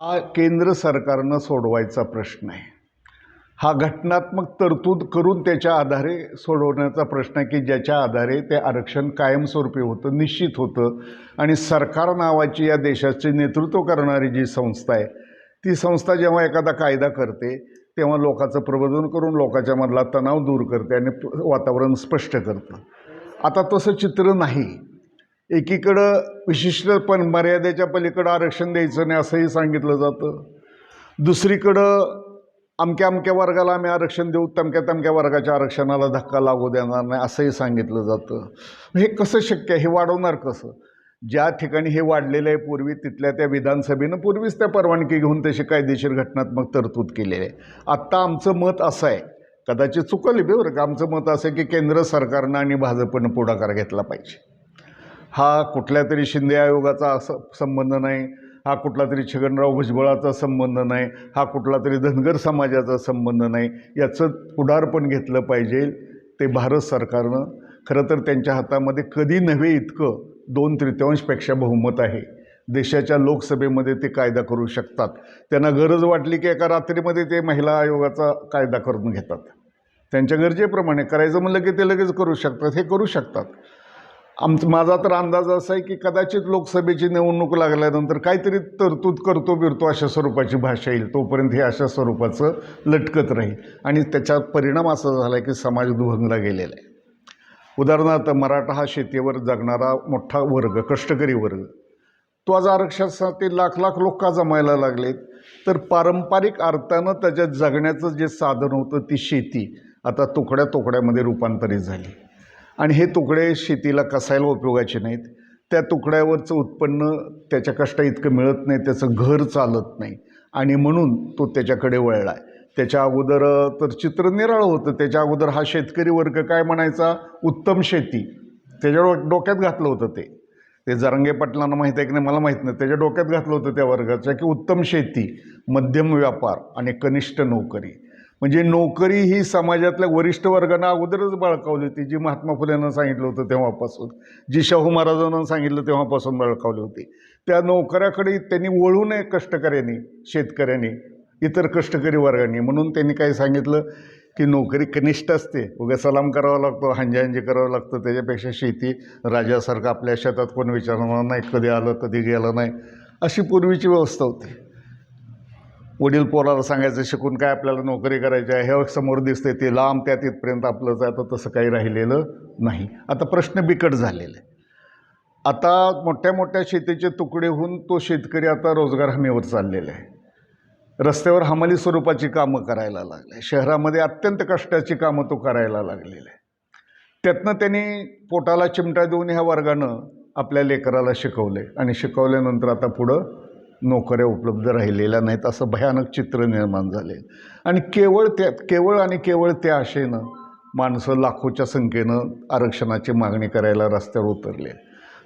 हा केंद्र सरकारनं सोडवायचा प्रश्न आहे. हा घटनात्मक तरतूद करून त्याच्या आधारे सोडवण्याचा प्रश्न आहे की ज्याच्या आधारे ते आरक्षण कायमस्वरूपी होतं, निश्चित होतं. आणि सरकार नावाची या देशाचे नेतृत्व करणारी जी संस्था आहे, ती संस्था जेव्हा एखादा कायदा करते तेव्हा लोकांचं प्रबोधन करून लोकांच्या मधला तणाव दूर करते आणि वातावरण स्पष्ट करतं. आता तसं चित्र नाही. एकीकडं विशिष्ट पण मर्यादेच्या पलीकडं आरक्षण द्यायचं नाही असंही सांगितलं जातं. दुसरीकडं अमक्या अमक्या वर्गाला आम्ही आरक्षण देऊ, तमक्या तमक्या वर्गाच्या आरक्षणाला धक्का लागू देणार नाही असंही सांगितलं जातं. हे कसं शक्य आहे? हे वाढवणार कसं? ज्या ठिकाणी हे वाढलेलं आहे पूर्वी तिथल्या त्या विधानसभेनं पूर्वीच त्या परवानगी घेऊन तशी कायदेशीर घटनात्मक तरतूद केलेली आहे. आत्ता आमचं मत असं आहे, कदाचित चुकलं बरं का, आमचं मत असं आहे की केंद्र सरकारनं आणि भाजपनं पुढाकार घेतला पाहिजे. हा कुठल्या तरी शिंदे आयोगाचा संबंध नाही, हा कुठला तरी छगनराव भुजबळाचा संबंध नाही, हा कुठला तरी धनगर समाजाचा संबंध नाही. याचं पुढारपण घेतलं पाहिजे ते भारत सरकारनं. खरं तर त्यांच्या हातामध्ये कधी नव्हे इतकं 2/3पेक्षा बहुमत आहे. देशाच्या लोकसभेमध्ये ते कायदा करू शकतात. त्यांना गरज वाटली की एका रात्रीमध्ये ते महिला आयोगाचा कायदा करून घेतात. त्यांच्या गरजेप्रमाणे करायचं म्हणलं की ते लगेच करू शकतात. हे करू शकतात. माझा तर अंदाज असा आहे की कदाचित लोकसभेची निवडणूक लागल्यानंतर काहीतरी तरतूद करतो बिरतो अशा स्वरूपाची भाषा येईल. तोपर्यंत हे अशा स्वरूपाचं लटकत राहील आणि त्याचा परिणाम असा झाला आहे की समाज दुभंगला गेलेला आहे. उदाहरणार्थ मराठा हा शेतीवर जगणारा मोठा वर्ग, कष्टकरी वर्ग, तो आज आरक्षणासाठी लाख लाख लोक का जमायला लागलेत? तर पारंपरिक अर्थानं त्याच्यात जगण्याचं जे साधन होतं ती शेती आता तुकड्या तुकड्यामध्ये रूपांतरित झाली. आणि हे तुकडे शेतीला कसायला उपयोगाचे नाहीत. त्या तुकड्यावरचं उत्पन्न त्याच्या कष्टा इतकं मिळत नाही, त्याचं घर चालत नाही आणि म्हणून तो त्याच्याकडे वळला आहे. त्याच्या अगोदर तर चित्र निराळं होतं. त्याच्या अगोदर हा शेतकरी वर्ग काय म्हणायचा? उत्तम शेती. त्याच्या डोक्यात घातलं होतं ते जरांगे पाटलांना माहीत आहे की नाही मला माहीत नाही. त्याच्या डोक्यात घातलं होतं त्या वर्गाच्या की उत्तम शेती, मध्यम व्यापार आणि कनिष्ठ नोकरी. म्हणजे नोकरी ही समाजातल्या वरिष्ठ वर्गांना अगोदरच बळकावली होती, जी महात्मा फुलेंना सांगितलं होतं तेव्हापासून, जी शाहू महाराजांना सांगितलं तेव्हापासून बळकावली होती. त्या नोकऱ्याकडे त्यांनी वळू नये कष्टकऱ्यांनी, शेतकऱ्यांनी, इतर कष्टकरी वर्गांनी. म्हणून त्यांनी काय सांगितलं की नोकरी कनिष्ठ असते, उगा सलाम करावा लागतो, हांजी करावं लागतं, त्याच्यापेक्षा शेती राजासारखं आपल्या शेतात कोण विचारणार नाही, कधी आलं कधी गेलं नाही, अशी पूर्वीची व्यवस्था होती. वडील पोराला सांगायचं शिकून काय आपल्याला नोकरी करायची आहे, हे समोर दिसते ते लांब त्या तिथपर्यंत आपलंच आहे. तर तसं काही राहिलेलं नाही. आता प्रश्न बिकट झालेले. आता मोठ्या मोठ्या शेतीचे तुकडे होऊन तो शेतकरी आता रोजगार हमीवर चाललेला आहे. रस्त्यावर हमाली स्वरूपाची कामं करायला लागले. शहरामध्ये अत्यंत कष्टाची कामं तो करायला लागलेला आहे. त्यातनं त्यांनी पोटाला चिमटा देऊन ह्या वर्गानं आपल्या लेकराला शिकवले आणि शिकवल्यानंतर आता पुढं नोकऱ्या उपलब्ध राहिलेल्या नाहीत असं भयानक चित्र निर्माण झाले. आणि केवळ त्या आशेनं माणसं लाखोच्या संख्येनं आरक्षणाची मागणी करायला रस्त्यावर उतरले.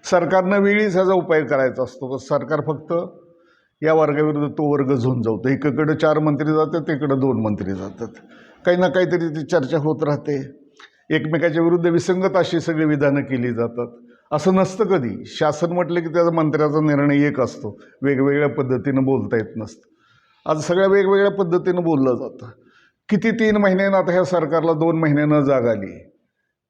सरकारनं वेळीच ह्याचा उपाय करायचा असतो. सरकार फक्त या वर्गाविरुद्ध तो वर्ग झुंजवतो. इकडं 4 मंत्री जातात, तिकडं 2 मंत्री जातात, काही ना काहीतरी ती चर्चा होत राहते. एकमेकाच्या विरुद्ध विसंगत अशी सगळी विधानं केली जातात. असं नसतं कधी. शासन म्हटलं की त्याचा मंत्र्याचा निर्णय एक असतो, वेगवेगळ्या पद्धतीनं बोलता येत नसतं. आज सगळ्या वेगवेगळ्या पद्धतीनं बोललं जातं. किती 3 महिन्यानं आता ह्या सरकारला 2 महिन्यानं जाग आली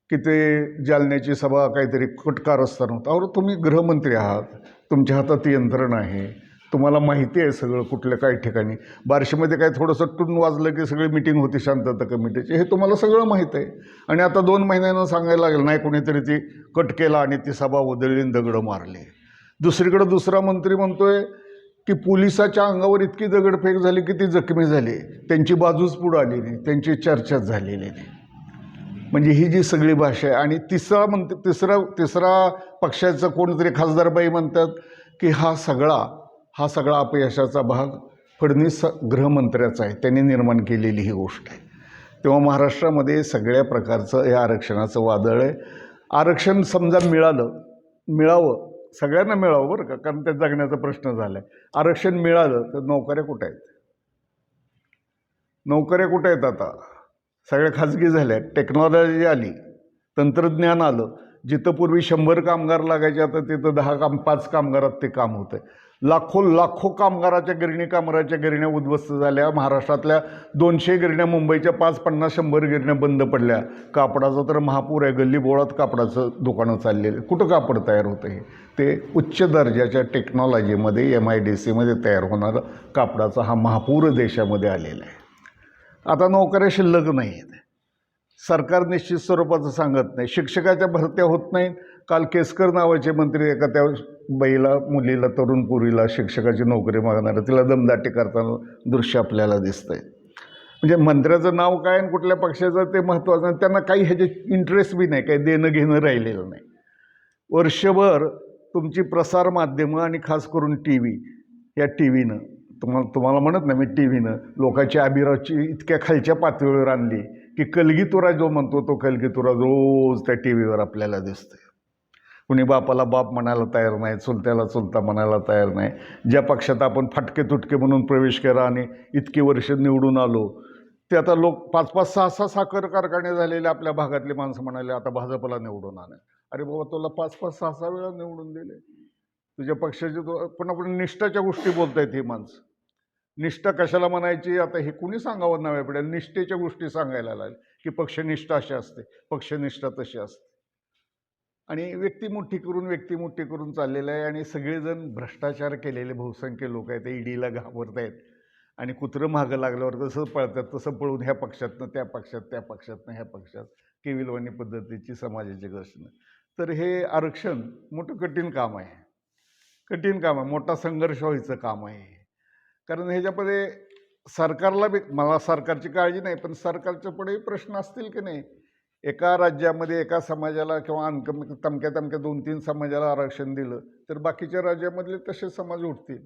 की ते जालन्याची सभा काहीतरी कारस्थान होतं. अहो तुम्ही गृहमंत्री आहात, तुमच्या हातात यंत्रणा आहे, तुम्हाला माहिती आहे सगळं कुठल्या काही ठिकाणी. बार्शीमध्ये काय थोडंसं टून वाजलं की सगळी मिटिंग होती शांतता कमिटीची, हे तुम्हाला सगळं माहीत आहे. आणि आता 2 महिन्यानं सांगायला लागेल नाही कोणीतरी ती कट केला आणि ती सभा उधळली आणि दगडं मारले. दुसरीकडं दुसरा मंत्री म्हणतोय की पोलिसाच्या अंगावर इतकी दगडफेक झाली की ती जखमी झाली, त्यांची बाजूच पुढं आली नाही, त्यांची चर्चाच झालेली नाही. म्हणजे ही जी सगळी भाषा आहे. आणि तिसरा पक्षाचं कोणतरी खासदारबाई म्हणतात की हा सगळा अपयशाचा भाग फडणवीस गृहमंत्र्याचा आहे, त्यांनी निर्माण केलेली ही गोष्ट आहे. तेव्हा महाराष्ट्रामध्ये सगळ्या प्रकारचं या आरक्षणाचं वादळ आहे. आरक्षण समजा मिळावं, सगळ्यांना मिळावं बरं का, कारण त्या जगण्याचा प्रश्न झाला आहे. आरक्षण मिळालं तर नोकऱ्या कुठे आहेत? नोकऱ्या कुठे आहेत? आता सगळ्या खाजगी झाल्या. टेक्नॉलॉजी आली, तंत्रज्ञान आलं. जिथं पूर्वी 100 कामगार लागायचे आता तिथं 5 कामगारात ते काम होतं आहे. लाखो लाखो कामगाराच्या गिरण्या उद्ध्वस्त झाल्या. महाराष्ट्रातल्या 200 गिरण्या, मुंबईच्या 5, 50, 100 गिरण्या बंद पडल्या. कापडाचा तर महापूर आहे. गल्ली बोळात कापडाचं दुकानं चाललेलं. कुठं कापड तयार होतं हे? ते उच्च दर्जाच्या टेक्नॉलॉजीमध्ये MIDCमध्ये तयार होणारा कापडाचा हा महापूर देशामध्ये आलेला आहे. आता नोकऱ्या शिल्लक नाही आहेत. सरकार निश्चित स्वरूपाचं सांगत नाही. शिक्षकाच्या भरत्या होत नाहीत. काल केसकर नावाचे मंत्री एका त्या बाईला, मुलीला, तरुण पोरीला शिक्षकाची नोकरी मागणार, तिला दमदाटी करताना दृश्य आपल्याला दिसतंय. म्हणजे मंत्र्याचं नाव काय आणि कुठल्या पक्षाचं ते महत्त्वाचं नाही. त्यांना काही ह्याचे इंटरेस्ट बी नाही, काही देणं घेणं राहिलेलं नाही. वर्षभर तुमची प्रसारमाध्यमं आणि खास करून TV, या TVनं तुम्हाला म्हणत नाही मी, TVनं लोकांची अभिरुची इतक्या खालच्या पातळीवर आणली की कलगीतुरा जो म्हणतो तो कलगीतुरा रोज त्या TVवर आपल्याला दिसतोय. कुणी बापाला बाप म्हणायला तयार नाही, चुलत्याला चुलता म्हणायला तयार नाही. ज्या पक्षात आपण फाटके तुटके म्हणून प्रवेश केला आणि इतकी वर्ष निवडून आलो, ते आता लोक 5-5, 6-6 साखर कारखाने झालेले आपल्या भागातली माणसं म्हणाले आता भाजपला निवडून आणा. अरे बाबा, तुला 5-5, 6-6 वेळा निवडून दिले तुझ्या पक्षाचे. पण आपण निष्ठाच्या गोष्टी बोलतायत ही माणसं. निष्ठा कशाला म्हणायची आता हे कुणी सांगावं नव्हे पडेल. निष्ठेच्या गोष्टी सांगायला लागेल की पक्षनिष्ठा अशी असते, पक्षनिष्ठा तशी असते. आणि व्यक्ती मोठी करून चाललेलं आहे. आणि सगळेजण भ्रष्टाचार केलेले बहुसंख्य लोक आहेत. EDला घाबरत आहेत आणि कुत्रं मागं लागल्यावर तसं पळतात, तसं पळून ह्या पक्षातनं त्या पक्षात, त्या पक्षातनं ह्या पक्षात, केविलवाणी पद्धतीची समाजाची घर्षण. तर हे आरक्षण मोठं कठीण काम आहे, मोठा संघर्ष व्हायचं काम आहे. कारण ह्याच्यामध्ये सरकारला बी, मला सरकारची काळजी नाही, पण सरकारच्या पुढेही प्रश्न असतील की नाही. एका राज्यामध्ये एका समाजाला किंवा तमक्या 2-3 समाजाला आरक्षण दिलं तर बाकीच्या राज्यामधले तसे समाज उठतील,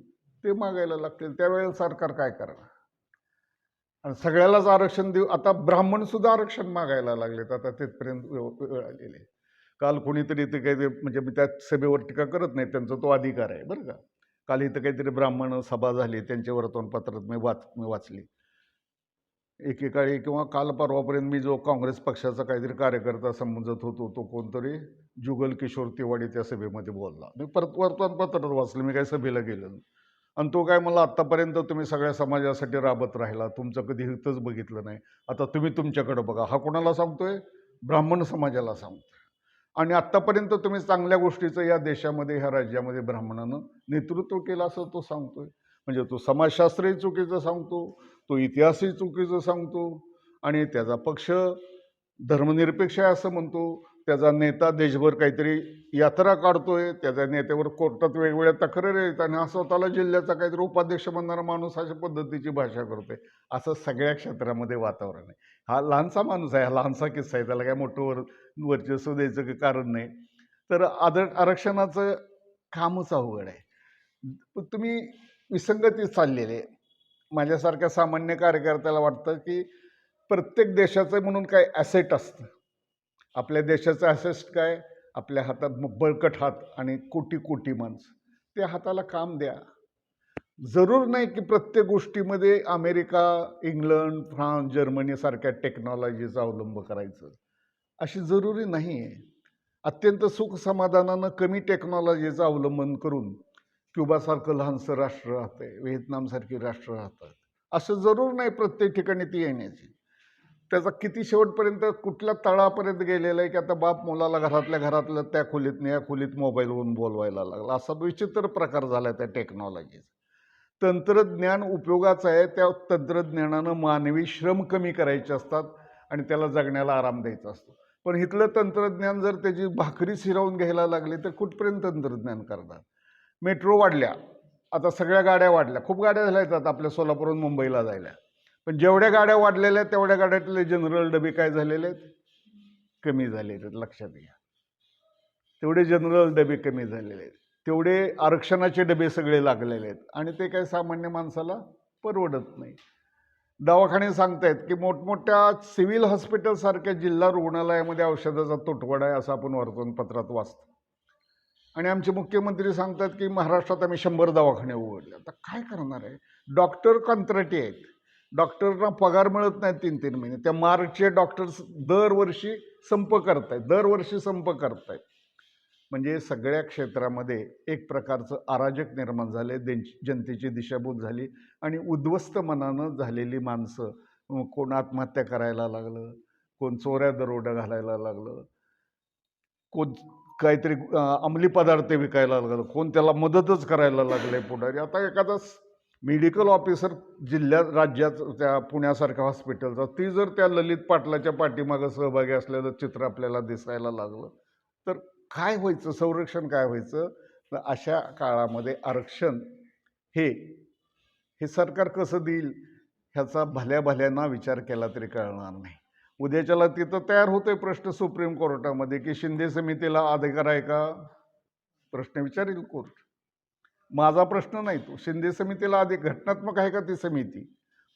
ते मागायला लागतील. त्यावेळेला सरकार काय करणार? आणि सगळ्यालाच आरक्षण देऊ. आता ब्राह्मणसुद्धा आरक्षण मागायला लागलेत. आता तिथपर्यंत वेळ आलेली आहे. काल कोणीतरी इथे काही, म्हणजे मी त्या सभेवर टीका करत नाही, त्यांचा तो अधिकार आहे बरं का. काल इथं काहीतरी ब्राह्मण सभा झाली, त्यांच्या वर्तमानपत्रात मी वाचली. एकेकाळी किंवा काल परवापर्यंत मी जो काँग्रेस पक्षाचा काहीतरी कार्यकर्ता समजत होतो, तो कोणतरी जुगल किशोर तिवाडी त्या सभेमध्ये बोलला. मी परत वर्तमानपत्रात वाचलं, मी काही सभेला गेलो नाही. आणि तो काय मला, आत्तापर्यंत तुम्ही सगळ्या समाजासाठी राबत राहिला, तुमचं कधी हितच बघितलं नाही, आता तुम्ही तुमच्याकडं बघा. हा कोणाला सांगतोय? ब्राह्मण समाजाला सांगतोय. आणि आत्तापर्यंत तुम्ही चांगल्या गोष्टीचं या देशामध्ये, ह्या राज्यामध्ये ब्राह्मणानं नेतृत्व केलं असं तो सांगतोय. म्हणजे तो समाजशास्त्रही चुकीचं सांगतो, तो इतिहासही चुकीचं सांगतो, आणि त्याचा पक्ष धर्मनिरपेक्ष आहे असं म्हणतो. त्याचा नेता देशभर काहीतरी यात्रा काढतोय, त्याच्या नेत्यावर कोर्टात वेगवेगळ्या तक्रारी आहेत, आणि हा स्वतःला जिल्ह्याचा काहीतरी उपाध्यक्ष म्हणणारा माणूस अशा पद्धतीची भाषा करतोय. असं सगळ्या क्षेत्रामध्ये वातावरण आहे. हा लहानसा माणूस आहे, हा लहानसा किस्सा आहे, त्याला काय मोठं वर्चस्व द्यायचं काही कारण नाही. तर आरक्षणाचं कामच अवघड आहे. तुम्ही विसंगती चाललेले. माझ्यासारख्या सामान्य कार्यकर्त्याला वाटतं की प्रत्येक देशाचं म्हणून काय ॲसेट असतं. आपल्या देशाचं ॲसेट काय? आपल्या हातात बळकट हात आणि कोटी कोटी माणसं. त्या हाताला काम द्या. जरूर नाही की प्रत्येक गोष्टीमध्ये अमेरिका, इंग्लंड, फ्रान्स, जर्मनी सारख्या टेक्नॉलॉजीचा अवलंब करायचं, अशी जरुरी नाही आहे. अत्यंत सुख समाधानानं कमी टेक्नॉलॉजीचं अवलंबन करून क्युबासारखं लहानसं राष्ट्र राहतंय, व्हिएतनामसारखी राष्ट्र राहतात. असं जरूर नाही प्रत्येक ठिकाणी ती येण्याची. त्याचा किती शेवटपर्यंत कुठल्या तळापर्यंत गेलेला आहे की आता बाप मुलाला घरातल्या त्या खोलीत नाही, या खोलीत मोबाईलवरून बोलवायला लागला. असा विचित्र प्रकार झाला त्या टेक्नॉलॉजीचा. तंत्रज्ञान उपयोगाचं आहे, त्या तंत्रज्ञानानं मानवी श्रम कमी करायचे असतात आणि त्याला जगण्याला आराम द्यायचा असतो. पण इथलं तंत्रज्ञान जर त्याची भाकरी शिरवून घ्यायला लागली तर कुठपर्यंत तंत्रज्ञान करणार? मेट्रो वाढल्या, आता सगळ्या गाड्या वाढल्या, खूप गाड्या झाल्या आहेत आपल्या सोलापूरहून मुंबईला जायला. पण जेवढ्या गाड्या वाढलेल्या आहेत तेवढ्या गाड्यातले जनरल डबे काय झालेले आहेत? कमी झालेले आहेत. लक्षात घ्या, तेवढे जनरल डबे कमी झालेले आहेत, तेवढे आरक्षणाचे डबे सगळे लागलेले आहेत, आणि ते काही सामान्य माणसाला परवडत नाही. दवाखाने सांगतायत की मोठमोठ्या सिव्हिल हॉस्पिटलसारख्या जिल्हा रुग्णालयामध्ये औषधाचा तुटवडा आहे, असं आपण वर्तमानपत्रात वाचतो. आणि आमचे मुख्यमंत्री सांगतात की महाराष्ट्रात आम्ही 100 दवाखाने उघडले. आता काय करणार आहे? डॉक्टर कंत्राटी आहेत, डॉक्टरना पगार मिळत नाही 3-3 महिने. त्या मार्चचे डॉक्टर्स दरवर्षी संप करतायत. म्हणजे सगळ्या क्षेत्रामध्ये एक प्रकारचं अराजक निर्माण झाले, जनतेची दिशाभूल झाली आणि उद्ध्वस्त मनानं झालेली माणसं, कोण आत्महत्या करायला लागलं, कोण चोऱ्या दरोडा घालायला लागलं, कोण काहीतरी अंमली पदार्थ विकायला लागलं, कोण त्याला मदतच करायला लागले पुढारी. आता एखादा मेडिकल ऑफिसर जिल्ह्यात राज्यात त्या पुण्यासारख्या हॉस्पिटलचा, ती जर त्या ललित पाटलाच्या पाठीमागं सहभागी असलेलं चित्र आपल्याला दिसायला लागलं तर काय व्हायचं, संरक्षण काय व्हायचं. तर अशा काळामध्ये आरक्षण हे सरकार कसं देईल ह्याचा भल्या भल्यांना विचार केला तरी कळणार नाही. उद्याच्याला तिथं तयार होतोय प्रश्न सुप्रीम कोर्टामध्ये की शिंदे समितीला अधिकार आहे का, प्रश्न विचारेल कोर्ट. माझा प्रश्न नाही तो. शिंदे समितीला घटनात्मक आहे का ती समिती?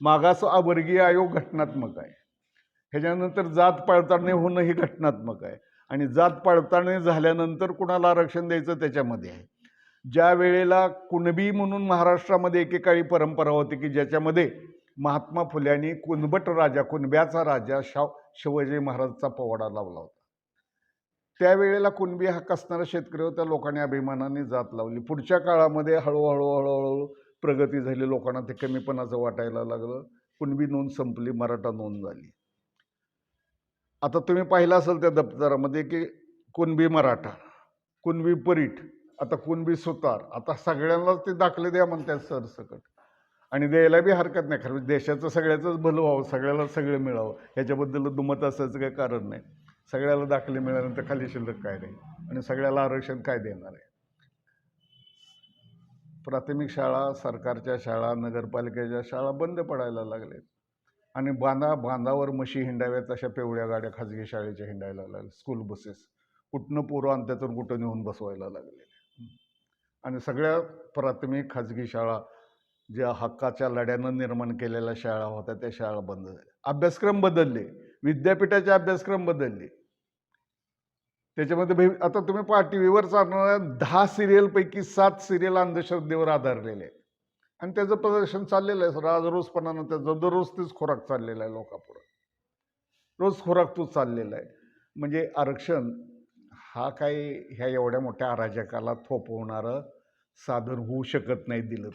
मागास वर्गीय आयोग घटनात्मक आहे. ह्याच्यानंतर जात पडताळणी होणं ही घटनात्मक आहे आणि जात पडताळणी झाल्यानंतर कुणाला आरक्षण द्यायचं त्याच्यामध्ये आहे. ज्या वेळेला कुणबी म्हणून महाराष्ट्रामध्ये एकेकाळी परंपरा होती की ज्याच्यामध्ये महात्मा फुल्यांनी कुणबट राजा, कुणब्याचा राजा शिवाजी महाराजचा पोवाडा लावला होता. त्यावेळेला कुणबी हक्क असणारा शेतकरी होत्या लोकांनी अभिमानाने जात लावली. पुढच्या काळामध्ये हळूहळू प्रगती झाली, लोकांना ते कमीपणाचं वाटायला लागलं. कुणबी नोंद संपली, मराठा नोंद झाली. आता तुम्ही पाहिलं असेल त्या दप्तरामध्ये की कुणबी मराठा, कुणबी परीट, आता कुणबी सुतार, आता सगळ्यांनाच ते दाखले द्या म्हणतात सरसकट. आणि द्यायला बी हरकत नाही, खरं देशाचं सगळ्याचंच भलं व्हावं, सगळ्याला सगळं मिळावं, ह्याच्याबद्दल दुमत असायचं काही कारण नाही. सगळ्याला दाखले मिळाल्यानंतर खाली शिल्लक काय नाही आणि सगळ्याला आरक्षण काय देणार आहे. प्राथमिक शाळा, सरकारच्या शाळा, नगरपालिकेच्या शाळा बंद पडायला लागल्या आणि बांधावर म्हशी हिंडाव्यात अशा पेवड्या गाड्या खाजगी शाळेच्या हिंडायला लागल्या. स्कूल बसेस कुठनं पोरं आणत्यातून कुठं नेऊन बसवायला लागले आणि सगळ्या प्राथमिक खाजगी शाळा ज्या हक्काच्या लढ्यानं निर्माण केलेल्या शाळा होत्या त्या शाळा बंद झाल्या. अभ्यासक्रम बदलले, विद्यापीठाचे अभ्यासक्रम बदलले. त्याच्यामध्ये आता तुम्ही टीव्हीवर चालणाऱ्या 10 सिरियलपैकी 7 सिरियल अंधश्रद्धेवर आधारलेले आहेत आणि त्याचं प्रदर्शन चाललेलं आहे. रोजपणानं त्याचं दररोज तीच खोराक चाललेला आहे लोकांपुढं, रोज खोराक तूच चाललेला आहे. म्हणजे आरक्षण हा काही ह्या एवढ्या मोठ्या अराजकाला थोपवणारं साधन होऊ शकत नाही दिलं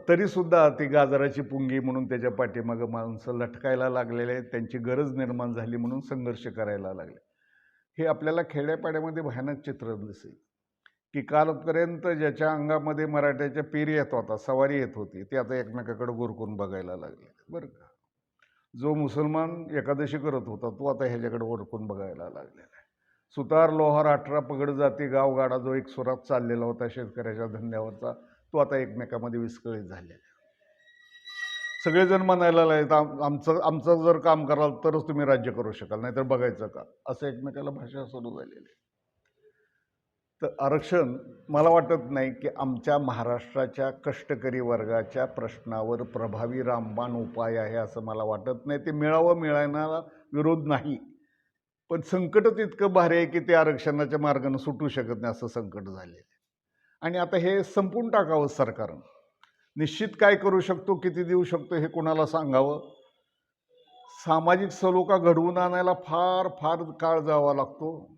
तरीसुद्धा ती गाजराची पुंगी म्हणून त्याच्या पाठीमागं माणसं लटकायला लागलेले आहेत. त्यांची गरज निर्माण झाली म्हणून संघर्ष करायला लागले. हे आपल्याला खेड्यापाड्यामध्ये भयानक चित्र दिसेल की कालपर्यंत ज्याच्या अंगामध्ये मराठ्याच्या पेर येत होता, सवारी येत होती, ते आता एकमेकाकडे गुरकून बघायला लागले बरं का. जो मुसलमान एकादशी करत होता तो आता ह्याच्याकडे ओरकून बघायला लागलेला आहे. सुतार, लोहार, 18 पगड जाती, गावगाडा जो एक सुरात चाललेला होता शेतकऱ्याच्या धंद्यावरचा, तो आता एकमेकामध्ये विस्कळीत झालेला आहे. सगळेजण म्हणायला लागले आमचं जर काम कराल तरच तुम्ही राज्य करू शकाल, नाहीतर बघायचं का, असं एकमेकाला भाषा सुरू झालेली आहे. तर आरक्षण मला वाटत नाही की आमच्या महाराष्ट्राच्या कष्टकरी वर्गाच्या प्रश्नावर प्रभावी रामबाण उपाय आहे असं मला वाटत नाही. ते मिळायला विरोध नाही, पण संकटच इतकं भारी आहे की ते आरक्षणाच्या मार्गाने सुटू शकत नाही असं संकट झालेलं आहे. आणि आता हे संपून टाकावं सरकारनं. निश्चित काय करू शकतो, किती देऊ शकतो हे कोणाला सांगावं. सामाजिक सलोखा घडवून आणायला फार फार काळ जावा लागतो.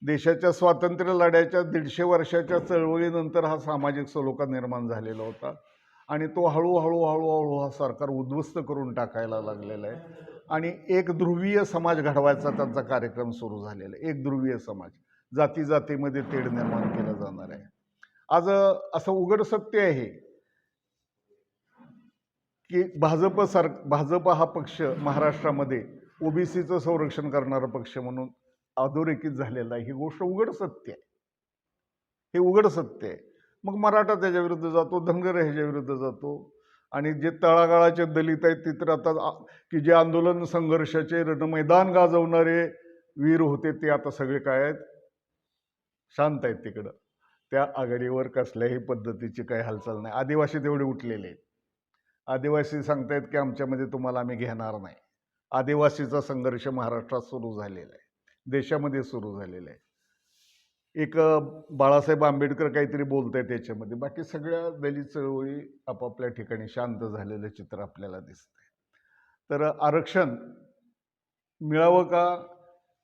देशाच्या स्वातंत्र्य लढ्याच्या 150 वर्षाच्या चळवळीनंतर हा सामाजिक सलोखा निर्माण झालेला होता आणि तो हळूहळू हा सरकार उद्ध्वस्त करून टाकायला लागलेला आहे आणि एक ध्रुवीय समाज घडवायचा त्यांचा कार्यक्रम सुरू झालेला आहे. एक ध्रुवीय समाज, जातीमध्ये तेढ निर्माण केलं जाणार आहे. आज असं उघड सत्य आहे की भाजप हा पक्ष महाराष्ट्रामध्ये ओबीसीचं संरक्षण करणारा पक्ष म्हणून अधोरेखित झालेला आहे. ही गोष्ट उघड सत्य आहे, हे उघड सत्य आहे. मग मराठा त्याच्या विरुद्ध जातो, धनगर ह्याच्या विरुद्ध जातो आणि जे तळागाळाचे दलित आहेत ते तर आता की जे आंदोलन संघर्षाचे रणमैदान गाजवणारे वीर होते ते आता सगळे काय आहेत, शांत आहेत तिकडं. त्या आघाडीवर कसल्याही पद्धतीची काही हालचाल नाही. आदिवासी तेवढे उठलेले आहेत. आदिवासी सांगतायत की आमच्यामध्ये तुम्हाला आम्ही घेणार नाही. आदिवासीचा संघर्ष महाराष्ट्रात सुरू झालेला आहे, देशामध्ये सुरू झालेला आहे. एक बाळासाहेब आंबेडकर काहीतरी बोलत आहेत त्याच्यामध्ये, बाकी सगळ्या दलित चळवळी आपापल्या ठिकाणी शांत झालेलं चित्र आपल्याला दिसतंय. तर आरक्षण मिळावं का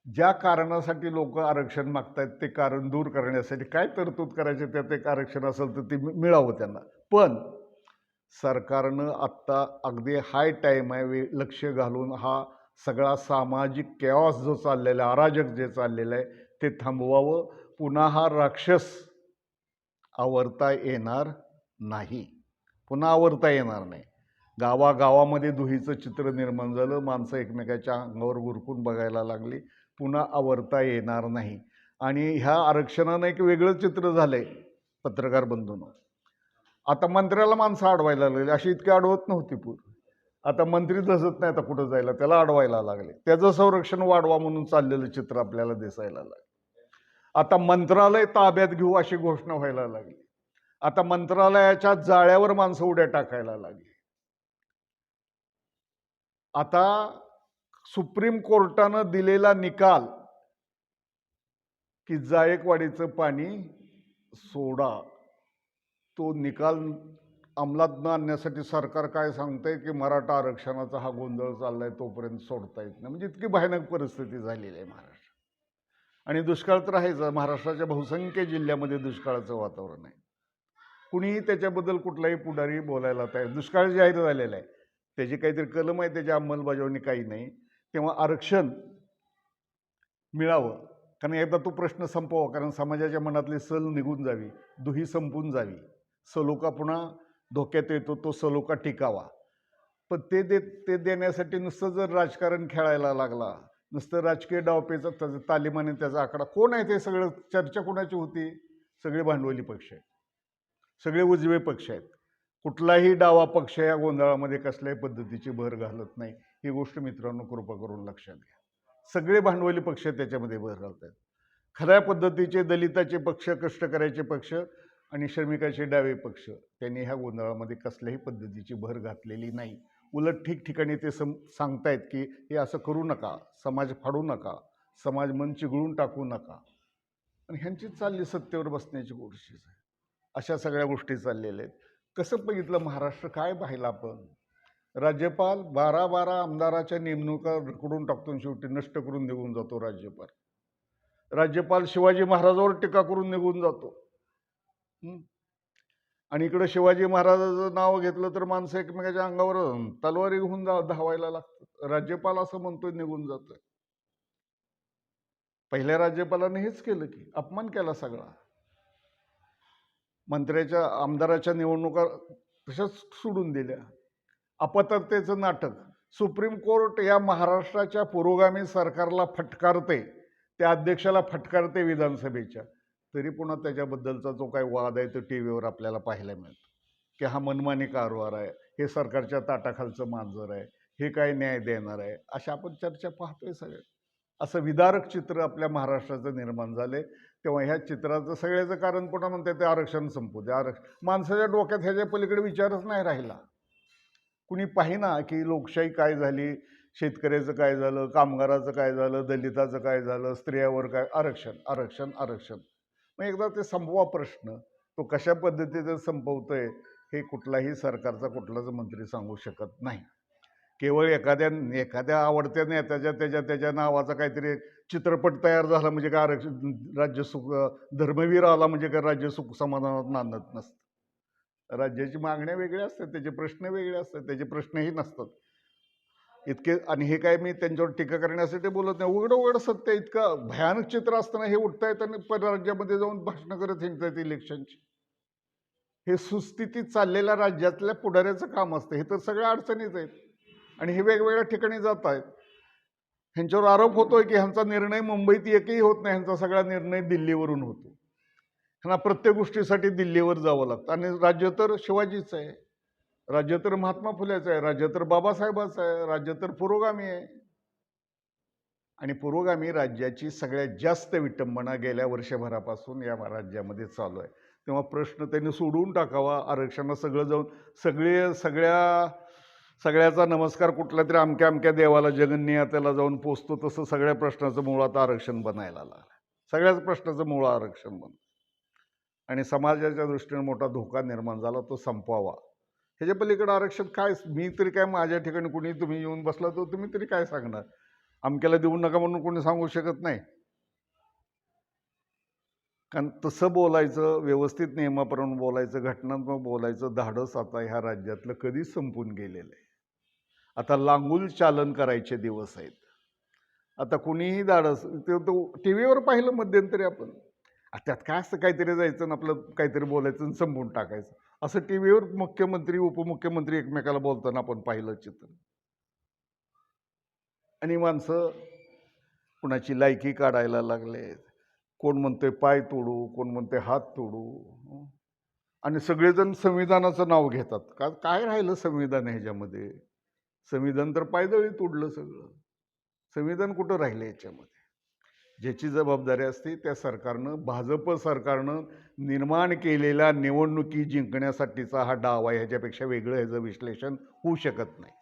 ज्या कारणासाठी लोक आरक्षण मागतायत ते कारण दूर करण्यासाठी काय तरतूद करायचे त्यात एक आरक्षण असेल तर ते मिळावं त्यांना. पण सरकारनं आत्ता अगदी हाय टाईम आहे लक्ष घालून हा सगळा सामाजिक केऑस जो चाललेला आहे, अराजक जे चाललेलं आहे ते थांबवावं. पुन्हा हा राक्षस आवरता येणार नाही, पुन्हा आवरता येणार नाही. गावागावामध्ये दुहीचं चित्र निर्माण झालं, माणसं एकमेकाच्या अंगावर गुरकून बघायला लागली, पुन्हा आवरता येणार नाही. आणि ह्या आरक्षणानं एक वेगळं चित्र झालंय पत्रकार बंधूंनो. आता मंत्र्याला माणसं अडवायला लागली, अशी इतकी अडवत नव्हती पूर्वी. आता मंत्री दसत नाही आता कुठं जायला, त्याला अडवायला लागले. त्याचं संरक्षण वाढवा म्हणून चाललेलं चित्र आपल्याला दिसायला लागलं. आता मंत्रालय ताब्यात घेऊ अशी घोषणा व्हायला लागली. आता मंत्रालयाच्या जाळ्यावर माणसं उड्या टाकायला लागली. आता सुप्रीम कोर्टानं दिलेला निकाल की जायकवाडीचं पाणी सोडा, तो निकाल अंमलात न आणण्यासाठी सरकार काय सांगतंय की मराठा आरक्षणाचा हा गोंधळ चाललाय तोपर्यंत सोडता येत नाही. म्हणजे इतकी भयानक परिस्थिती झालेली आहे महाराष्ट्र. आणि दुष्काळ तर आहेच, महाराष्ट्राच्या बहुसंख्य जिल्ह्यामध्ये दुष्काळाचं वातावरण आहे. कुणीही त्याच्याबद्दल कुठलाही पुढारी बोलायला तयार. दुष्काळ जाहीर झालेला आहे, त्याची काहीतरी कलम आहे, त्याची अंमलबजावणी काही नाही. तेव्हा आरक्षण मिळावं, कारण एकदा तो प्रश्न संपवा, कारण समाजाच्या मनातली सल निघून जावी, दुही संपून जावी, सलोखा पुन्हा धोक्यात येतो, तो सलोखा टिकावा. पण ते देण्यासाठी नुसतं जर राजकारण खेळायला लागला, नुसतं राजकीय डावपेचा त्याचा तालिमाने त्याचा आकडा, कोण आहे ते सगळं, चर्चा कोणाची होती? सगळे भांडवली पक्ष आहेत, सगळे उजवे पक्ष आहेत. कुठलाही डावा पक्ष या गोंधळामध्ये कसल्याही पद्धतीची भर घालत नाही. ही गोष्ट मित्रांनो कृपा करून लक्षात घ्या. सगळे भांडवली पक्ष त्याच्यामध्ये भर घालत आहेत. खऱ्या पद्धतीचे दलिताचे पक्ष, कष्टकऱ्याचे पक्ष आणि श्रमिकाचे डावे पक्ष त्यांनी ह्या गोंधळामध्ये कसल्याही पद्धतीची भर घातलेली नाही. उलट ठिकठिकाणी ते सांगतायत की हे असं करू नका, समाज फाडू नका, समाज मन चिघळून टाकू नका. आणि ह्यांचीच चालली सत्तेवर बसण्याची कोशिश आहे. अशा सगळ्या गोष्टी चाललेल्या आहेत. कसं बघितलं महाराष्ट्र, काय पाहिलं आपण? राज्यपाल 12 आमदाराच्या नेमणुका रखडून टाकतो, शेवटी नष्ट करून निघून जातो राज्यपाल. राज्यपाल शिवाजी महाराजांवर टीका करून निघून जातो. आणि इकडे शिवाजी महाराजाचं नाव घेतलं तर माणसं एकमेकाच्या अंगावर तलवारी घेऊन धावायला लागतात. राज्यपाल असं म्हणतोय निघून जातोय. पहिल्या राज्यपालाने हेच केलं की अपमान केला सगळा. मंत्र्याच्या आमदाराच्या निवडणुका तशाच सोडून दिल्या. अपात्रतेचं नाटक. सुप्रीम कोर्ट या महाराष्ट्राच्या पुरोगामी सरकारला फटकारते, त्या अध्यक्षाला फटकारते विधानसभेच्या, तरी पुन्हा त्याच्याबद्दलचा जो काही वाद आहे तो टी व्हीवर आपल्याला पाहायला मिळतो की हा मनमानी कारभार आहे, हे सरकारच्या ताटाखालचं मांजर आहे, हे काय न्याय देणार आहे, अशा आपण चर्चा पाहतोय सगळे. असं विदारक चित्र आपल्या महाराष्ट्राचं निर्माण झालंय. तेव्हा ह्या चित्राचं सगळ्याचं कारण पुन्हा म्हणते ते आरक्षण संपू दे. माणसाच्या डोक्यात ह्याच्या पलीकडे विचारच नाही राहिला. कुणी पाहिना की लोकशाही काय झाली, शेतकऱ्याचं काय झालं, कामगाराचं काय झालं, दलिताचं काय झालं, स्त्रियावर काय, आरक्षण आरक्षण आरक्षण. मग एकदा ते संपवा प्रश्न. तो कशा पद्धतीचं संपवतोय हे कुठलाही सरकारचा कुठलाच मंत्री सांगू शकत नाही. केवळ एखाद्या आवडत्या नेत्याच्या त्याच्या नावाचा काहीतरी चित्रपट तयार झाला म्हणजे काय आरक्षण, राज्य सुख, धर्मवीर आला म्हणजे काय राज्य सुख समाधानात नांदत नसतं. राज्याची मागण्या वेगळ्या असतात, त्याचे प्रश्न वेगळे असतात, त्याचे प्रश्नही नसतात इतके. आणि हे काय मी त्यांच्यावर टीका करण्यासाठी बोलत नाही, उघडं सत्य. इतकं भयानक चित्र असताना हे उठतायत आणि परराज्यामध्ये जाऊन भाषणं करत हिंडतायत इलेक्शनची. हे सुस्थितीत चाललेल्या राज्यातल्या पुढाऱ्याचं काम असतं. हे तर सगळ्या अडचणीच आहेत आणि हे वेगवेगळ्या ठिकाणी जात आहेत. ह्यांच्यावर आरोप होतोय की ह्यांचा निर्णय मुंबईत एकही होत नाही, ह्यांचा सगळा निर्णय दिल्लीवरून होतो. ह्यांना प्रत्येक गोष्टीसाठी दिल्लीवर जावं लागतं. आणि राज्य तर शिवाजीचं आहे, राज्य तर महात्मा फुलेचं आहे, राज्य तर बाबासाहेबाचं आहे, राज्य तर पुरोगामी आहे. आणि पुरोगामी राज्याची सगळ्यात जास्त विटंबना गेल्या वर्षभरापासून या राज्यामध्ये चालू आहे. तेव्हा प्रश्न त्यांनी सोडून टाकावा. आरक्षणाला सगळं जाऊन सगळ्याचा नमस्कार कुठल्या तरी अमक्या देवाला जगन्नियात्याला जाऊन पोचतो, तसं सगळ्या प्रश्नाचं मूळ आता आरक्षण बनायला लागलं. सगळ्याच प्रश्नाचं मूळ आरक्षण बनतं आणि समाजाच्या दृष्टीने मोठा धोका निर्माण झाला, तो संपवावा. ह्याच्या पलीकडे आरक्षण काय? मी तरी काय, माझ्या ठिकाणी कुणी तुम्ही येऊन बसला तर तुम्ही तरी काय सांगणार? अमक्याला देऊ नका म्हणून कोणी सांगू शकत नाही. कारण तसं बोलायचं, व्यवस्थित नियमाप्रमाणे बोलायचं, घटनात्मक बोलायचं धाडस आता ह्या राज्यातलं कधीच संपून गेलेलं आहे. आता लांगुल चालन करायचे दिवस आहेत. आता कुणीही धाडस ते टी व्हीवर पाहिलं मध्यंतरी आपण, त्यात काय असतं, काहीतरी जायचं आणि आपलं काहीतरी बोलायचं आणि संपवून टाकायचं. असं टी व्हीवर मुख्यमंत्री उपमुख्यमंत्री एकमेकाला बोलताना आपण पाहिलं चित्र. आणि माणसं कुणाची लायकी काढायला लागले. कोण म्हणतोय पाय तोडू, कोण म्हणतोय हात तोडू, आणि सगळेजण संविधानाचं नाव घेतात. काय राहिलं संविधान ह्याच्यामध्ये? संविधान तर पायदळी तोडलं सगळं. संविधान कुठं राहिलं याच्यामध्ये? ज्याची जबाबदारी असते त्या सरकारनं, भाजप सरकारनं निर्माण केलेल्या निवडणुकी जिंकण्यासाठीचा हा डाव आहे. ह्याच्यापेक्षा वेगळं ह्याचं विश्लेषण होऊ शकत नाही.